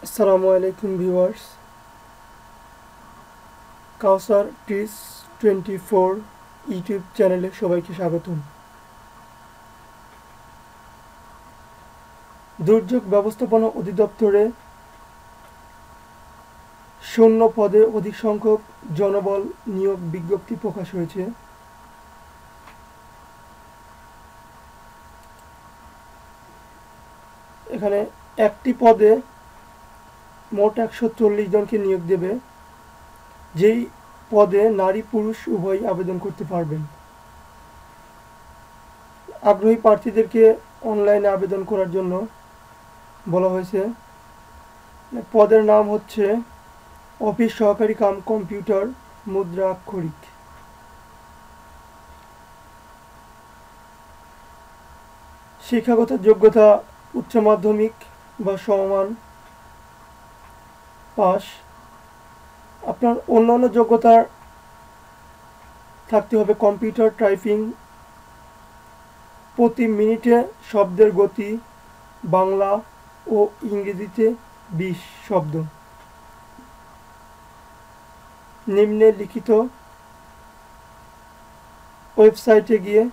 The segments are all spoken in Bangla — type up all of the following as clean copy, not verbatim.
আসসালামু আলাইকুম ভিউয়ার্স। কাউসার টিস 24 ইউটিউব চ্যানেলে সবাইকে স্বাগতম। দুর্যোগ ব্যবস্থাপনা অধিদপ্তরে শূন্য পদে অধিক সংখ্যক জনবল নিয়োগ বিজ্ঞপ্তি প্রকাশ হয়েছে। এখানে একটি পদে মোট 140 জনকে নিয়োগ দেবে, যেই পদে নারী পুরুষ উভয়ই আবেদন করতে পারবেন। আগ্রহী প্রার্থীদেরকে অনলাইনে আবেদন করার জন্য বলা হয়েছে। পদের নাম হচ্ছে অফিস সহকারী কাম কম্পিউটার মুদ্রা আক্ষরিক। শিক্ষাগত যোগ্যতা উচ্চ মাধ্যমিক বা সমমান পাস। আপনার অন্যান্য যোগ্যতার থাকতে হবে কম্পিউটার টাইপিং, প্রতি মিনিটে শব্দের গতি বাংলা ও ইংরেজিতে 20 শব্দ। নিম্নে লিখিত ওয়েবসাইটে গিয়ে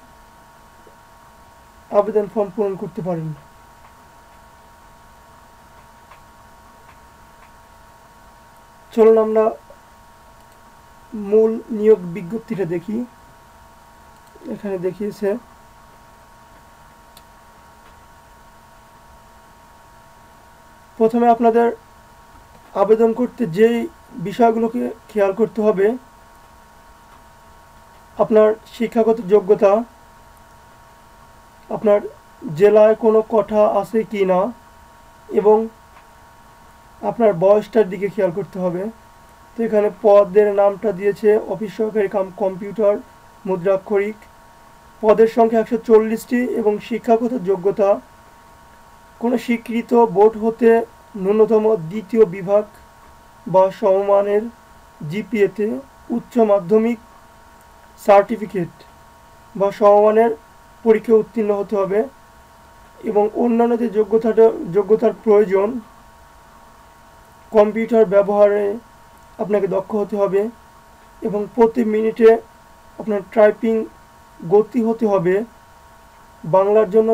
আবেদন ফর্ম পূরণ করতে পারেন। চলুন আমরা মূল নিয়োগ বিজ্ঞপ্তিটা দেখি। এখানে দেখিয়েছে প্রথমে আপনাদের আবেদন করতে যেই বিষয়গুলোকে খেয়াল করতে হবে, আপনার শিক্ষাগত যোগ্যতা, আপনার জেলায় কোনো কোঠা আছে কি না, এবং আপনার বয়সটার দিকে খেয়াল করতে হবে। তো এখানে পদের নামটা দিয়েছে অফিস সহকারী কাম কম্পিউটার মুদ্রাক্ষরিক। পদের সংখ্যা 140টি এবং শিক্ষাগত যোগ্যতা কোনো স্বীকৃত বোর্ড হতে ন্যূনতম দ্বিতীয় বিভাগ বা সমমানের জিপিএতে উচ্চ মাধ্যমিক সার্টিফিকেট বা সমমানের পরীক্ষায় উত্তীর্ণ হতে হবে। এবং অন্যান্য যে যোগ্যতার প্রয়োজন, কম্পিউটার ব্যবহারে আপনাকে দক্ষ হতে হবে এবং প্রতি মিনিটে আপনার টাইপিং গতি হতে হবে বাংলার জন্য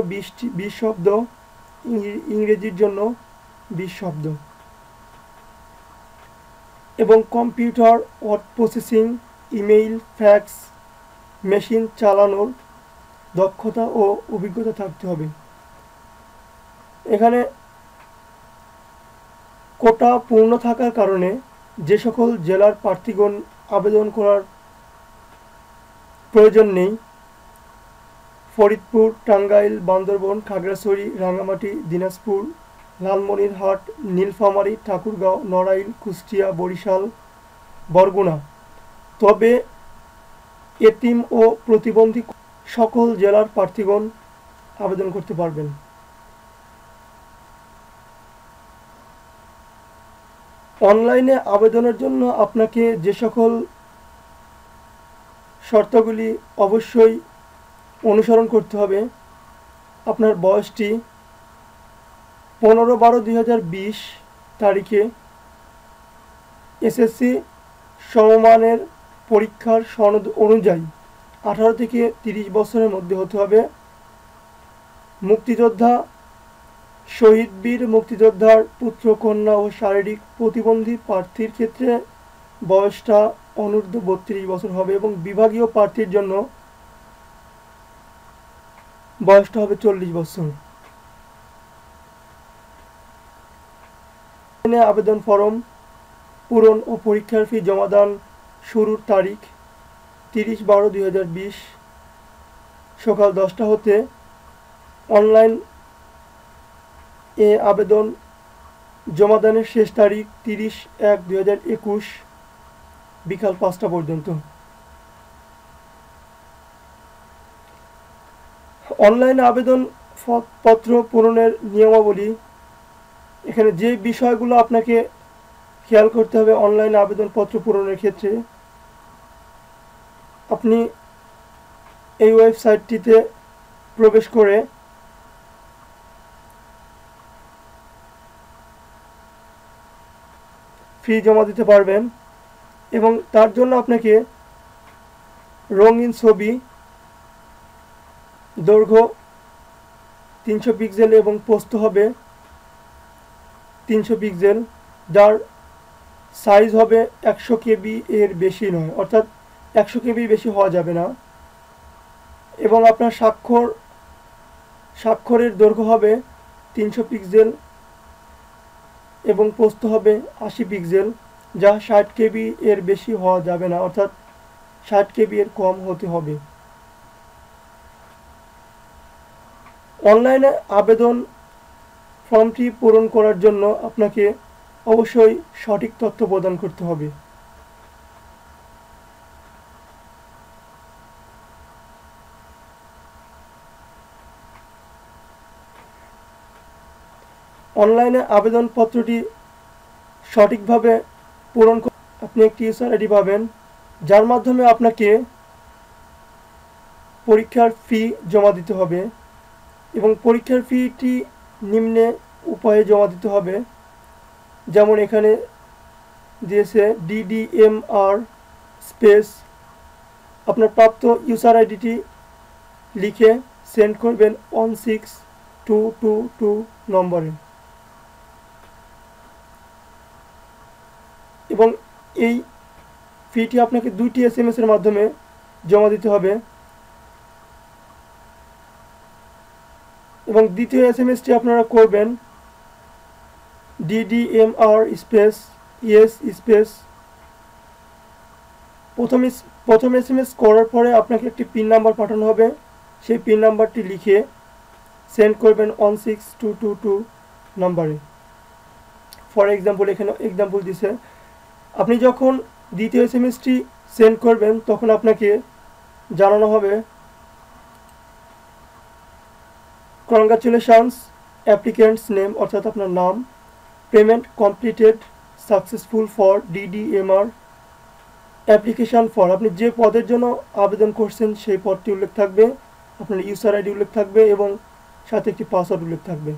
20 শব্দ, ইংরেজির জন্য 20 শব্দ, এবং computer word processing, email, fax machine চালানোর দক্ষতা ও অভিজ্ঞতা থাকতে হবে। এখানে কোটা পূর্ণ থাকার কারণে যে সকল জেলার প্রার্থীগণ আবেদন করার প্রয়োজন নেই, ফরিদপুর, টাঙ্গাইল, বান্দরবান, খাগড়াছড়ি, রাঙ্গামাটি, দিনাজপুর, লালমনিরহাট, নীলফামারী, ঠাকুরগাঁও, নড়াইল, কুষ্টিয়া, বরিশাল, বরগুনা, তবে এতিম ও প্রতিবন্ধী সকল জেলার প্রার্থীগণ আবেদন করতে পারবেন। অনলাইনে আবেদনের জন্য আপনাকে যে সকল শর্তগুলি অবশ্যই অনুসরণ করতে হবে, আপনার বয়সটি 15/12/2020 তারিখে এসএসসি সমমানের পরীক্ষার সনদ অনুযায়ী 18 থেকে 30 বছরের মধ্যে হতে হবে। মুক্তিযোদ্ধা, শহীদ বীর মুক্তিযোদ্ধার পুত্র কন্যা ও শারীরিক প্রতিবন্ধী প্রার্থীর ক্ষেত্রে বয়সটা অনূর্ধ্ব 32 বছর হবে এবং বিভাগীয় প্রার্থীর জন্য বয়সটা হবে 40 বছর। আবেদন ফরম পূরণ ও পরীক্ষার ফি জমাদান শুরুর তারিখ 30/12/2020 সকাল 10টা হতে। অনলাইন আবেদন জমাদানের শেষ তারিখ 30/1/2021 বিকাল 5টা পর্যন্ত। অনলাইনে আবেদন পত্র পূরণের নিয়মাবলী। এখানে যে বিষয়গুলো আপনাকে খেয়াল করতে হবে অনলাইনে আবেদনপত্র পূরণের ক্ষেত্রে, আপনি এই ওয়েবসাইটটিতে প্রবেশ করে ফ্রি জমা দিতে পারবেন। এবং তার জন্য আপনাকে রঙিন ছবি, দৈর্ঘ্য 300 পিক্সেল এবং প্রস্থ হবে 300 পিক্সেল, যার সাইজ হবে 100 কেবি এর বেশি নয়, অর্থাৎ 100 কেবি বেশি হওয়া যাবে না। এবং আপনার স্বাক্ষরের দৈর্ঘ্য হবে 300 পিক্সেল এবং প্রস্থ হবে 80 পিক্সেল, যা 60 কেবি এর বেশি হওয়া যাবে না, অর্থাৎ 60 কেবি এর কম হতে হবে। অনলাইনে আবেদন ফর্মটি পূরণ করার জন্য আপনাকে অবশ্যই সঠিক তথ্য প্রদান করতে হবে। অনলাইনে আবেদনপত্রটি সঠিকভাবে পূরণ করে আপনি একটি ইউজার আইডি পাবেন, যার মাধ্যমে আপনাকে পরীক্ষার ফি জমা দিতে হবে। এবং পরীক্ষার ফিটি নিম্নে উপায়ে জমা দিতে হবে, যেমন এখানে দিয়েছে DDMR স্পেস আপনার প্রাপ্ত ইউজার আইডিটি লিখে সেন্ড করবেন 16222 নম্বরে। এবং এই ফিটি আপনাকে 2টি SMS এর মাধ্যমে জমা দিতে হবে। এবং দ্বিতীয় SMSটি আপনারা করবেন DDMR স্পেস ইয়েস স্পেস। প্রথম SMS করার পরে আপনাকে একটি পিন নাম্বার পাঠানো হবে, সেই পিন নাম্বারটি লিখে সেন্ড করবেন 16222 নম্বরে। ফর এক্সাম্পল, এখানে এক্সাম্পল দিছে, আপনি যখন দ্বিতীয় SMSটি সেন্ড করবেন তখন আপনাকে জানানো হবে কংগ্রাচুলেশনস অ্যাপ্লিক্যান্টস নেম, অর্থাৎ আপনার নাম, payment completed successful for DDMR application for, আপনি যে পদের জন্য আবেদন করছেন সেই পদটি উল্লেখ থাকবে, আপনার ইউজার আইডি উল্লেখ থাকবে এবং সাথে একটি পাসওয়ার্ড উল্লেখ থাকবে।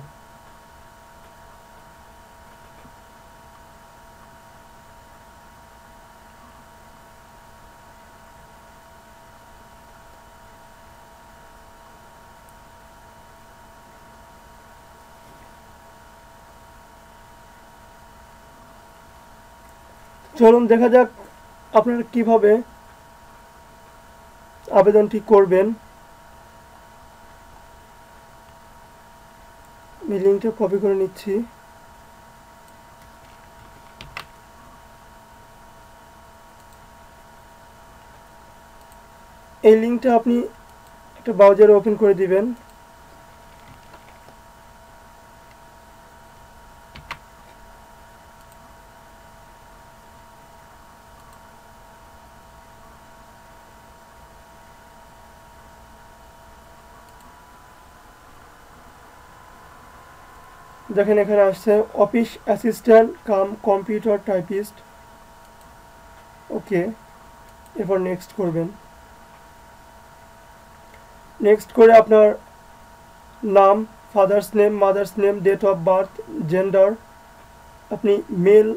চলুন দেখা যাক আপনারা কিভাবে আবেদনটি করবেন। আমি লিঙ্কটা কপি করে নিচ্ছি। এই লিঙ্কটা আপনি একটা ব্রাউজারে ওপেন করে দিবেন। দেখেন এখানে আসছে office assistant cum computer typist. Okay, এরপর নেক্সট করবেন। নেক্সট করে আপনার নাম, father's name, mother's name, date of birth, gender, আপনি মেল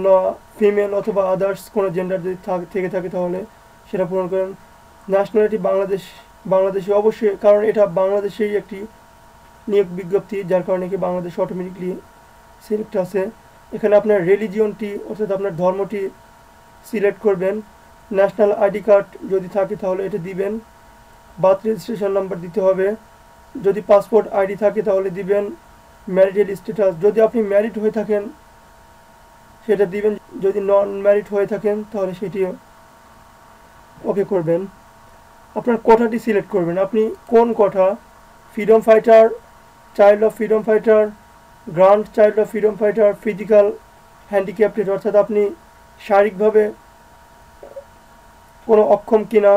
না ফিমেল অথবা আদার্স কোনো জেন্ডার যদি থেকে থাকে তাহলে সেটা পূরণ করেন। ন্যাশনালিটি বাংলাদেশি অবশ্যই, কারণ এটা বাংলাদেশেই একটি নিয়োগ বিজ্ঞপ্তি, যার কারণে কি বাংলাদেশ অটোমেটিকলি সিলেক্ট আছে। এখানে আপনার রিলিজিয়নটি অর্থাৎ আপনার ধর্মটি সিলেক্ট করবেন। ন্যাশনাল আইডি কার্ড যদি থাকে তাহলে এটা দিবেন। বার্থ রেজিস্ট্রেশন নাম্বার দিতে হবে। যদি পাসপোর্ট আইডি থাকে তাহলে দিবেন। ম্যারিটাল স্ট্যাটাস, যদি আপনি ম্যারিড হয়ে থাকেন সেটা দিবেন, যদি নন ম্যারিড হয়ে থাকেন তাহলে সেটি ওকে করবেন। আপনার কোটাটি সিলেক্ট করবেন, আপনি কোন quota, freedom fighter, child of freedom fighter, grand child of freedom fighter, physical handicapped, অর্থাৎ আপনি শারীরিকভাবে কোনো অক্ষম কিনা,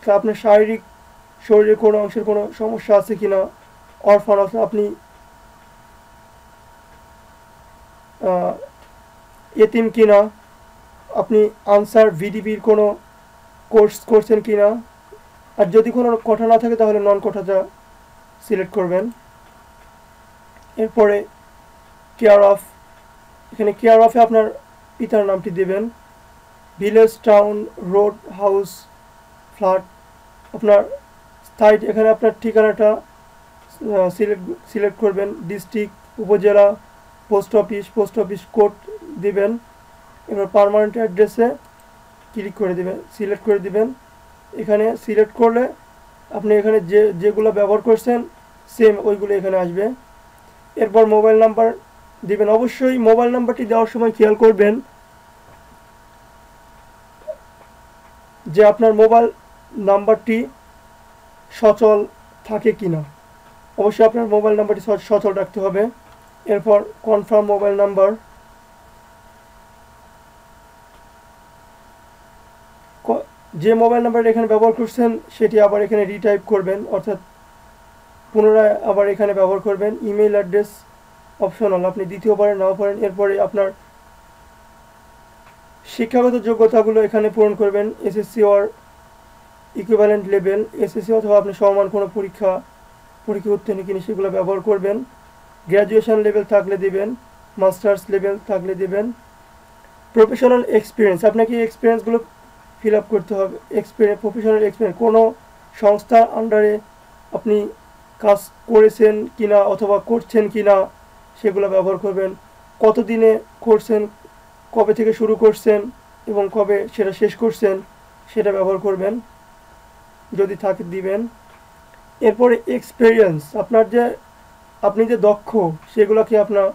আপনার শারীরিক শরীরের কোনো অংশের কোনো সমস্যা আছে কিনা, অরফান আছে, আপনি এতিম কিনা, আপনি আনসার ভিডিপির কোনো কোর্স করছেন কিনা। আর যদি কোনো কোটা না থাকে তাহলে নন কোটাটা সিলেক্ট করবেন। এরপরে কেয়ার অফ এখানে কেয়ার অফে আপনার পিতার নামটি দেবেন। Village, town, road, house, flat, আপনার সাইট, এখানে আপনার ঠিকানাটা সিলেক্ট করবেন। ডিস্ট্রিক্ট, উপজেলা, পোস্ট অফিস কোড দিবেন। এবার পার্মানেন্ট অ্যাড্রেসে ক্লিক করে দিবেন, সিলেক্ট করে দিবেন। এখানে সিলেক্ট করলে আপনি এখানে যেগুলো ব্যবহার করছেন সেম ওইগুলো এখানে আসবে। এরপর মোবাইল নাম্বার দিবেন। অবশ্যই মোবাইল নাম্বারটি দেওয়ার সময় খেয়াল করবেন যে আপনার মোবাইল নাম্বারটি সচল থাকে কিনা। অবশ্যই আপনার মোবাইল নাম্বারটি সচল রাখতে হবে। এরপর কনফার্ম মোবাইল নাম্বার, যে মোবাইল নাম্বারটা এখানে ব্যবহার করছেন সেটি আবার এখানে রিটাইপ করবেন, অর্থাৎ পুনরায় আবার এখানে ব্যবহার করবেন। ইমেল অ্যাড্রেস অপশনাল, আপনি দিতেও পারেন নাও পারেন। এরপরে আপনার শিক্ষাগত যোগ্যতাগুলো এখানে পূরণ করবেন। SSC or equivalent level, SSC অথবা আপনি সমান কোনো পরীক্ষা উত্তীর্ণ কিনা সেগুলো ব্যবহার করবেন। গ্র্যাজুয়েশন লেভেল থাকলে দিবেন, মাস্টার্স লেভেল থাকলে দিবেন। প্রফেশনাল এক্সপিরিয়েন্স, আপনাকে এই এক্সপিরিয়েন্সগুলো ফিল আপ করতে হবে। প্রফেশনাল এক্সপিরিয়েন্স, কোনো সংস্থার আন্ডারে আপনি কাজ করেছেন কিনা অথবা করছেন কিনা সেগুলো ব্যবহার করবেন। কতদিনে করছেন, কবে থেকে শুরু করছেন এবং কবে সেটা শেষ করছেন সেটা ব্যবহার করবেন, যদি থাকে দিবেন। এরপরে এক্সপিরিয়েন্স, আপনি যে দক্ষ সেগুলোকে আপনার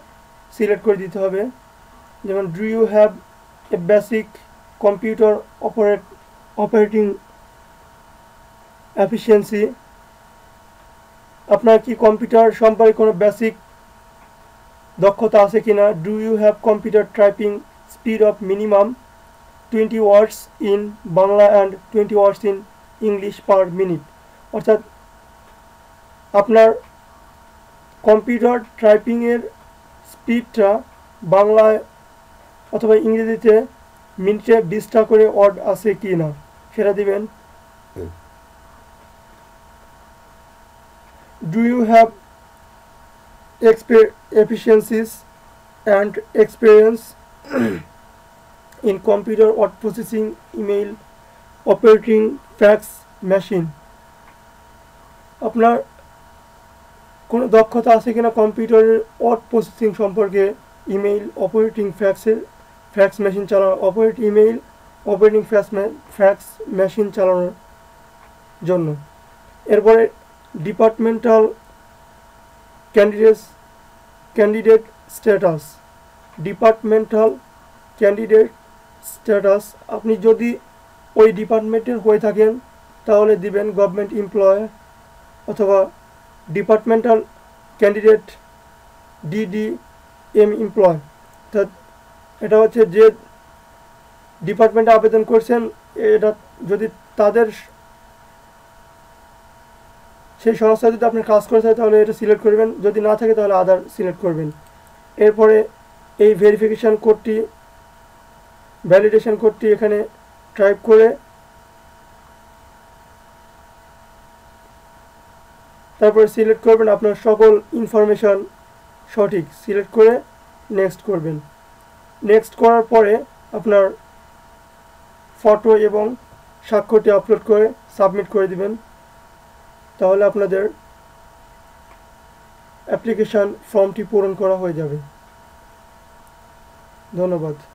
সিলেক্ট করে দিতে হবে। যেমন do you have a basic computer operating efficiency, আপনার কি কম্পিউটার সম্পর্কে কোনো বেসিক দক্ষতা আছে কিনা। Do you have computer typing speed of minimum 20 words in Bangla and 20 words in English per minute, অর্থাৎ আপনার কম্পিউটার টাইপিংয়ের স্পিডটা বাংলায় অথবা ইংরেজিতে মিনিটে 20টা করে ওয়ার্ড আছে কি না সেটা দিবেন। Do you have efficiencies and experience in computer word processing, email, operating fax machine, আপনার কোনো দক্ষতা আছে কিনা কম্পিউটারের ওয়ার্ড প্রসেসিং সম্পর্কে, ইমেইল, অপারেটিং ফ্যাক্স মেশিন চালানো, অপারেটিং ফ্যাক্স মেশিন চালানোর জন্য। এরপরে ডিপার্টমেন্টাল ক্যান্ডিডেট স্ট্যাটাস, আপনি যদি ওই ডিপার্টমেন্টের হয়ে থাকেন তাহলে দিবেন গভর্নমেন্ট এমপ্লয় অথবা ডিপার্টমেন্টাল ক্যান্ডিডেট DDM এমপ্লয়, অর্থাৎ এটা হচ্ছে যে ডিপার্টমেন্টে আবেদন করছেন এটা যদি তাদের সেই সংস্থা যদি আপনার কাজ করে থাকে তাহলে এটা সিলেক্ট করবেন, যদি না থাকে তাহলে আদার সিলেক্ট করবেন। এরপরে এই ভ্যালিডেশন কোডটি এখানে টাইপ করে তারপরে সিলেক্ট করবেন। আপনার সকল ইনফরমেশন সঠিক সিলেক্ট করে নেক্সট করবেন। নেক্সট করার পরে আপনার ফটো এবং স্বাক্ষরটি আপলোড করে সাবমিট করে দিবেন, তাহলে আপনাদের অ্যাপ্লিকেশন ফর্মটি পূরণ করা হয়ে যাবে। ধন্যবাদ।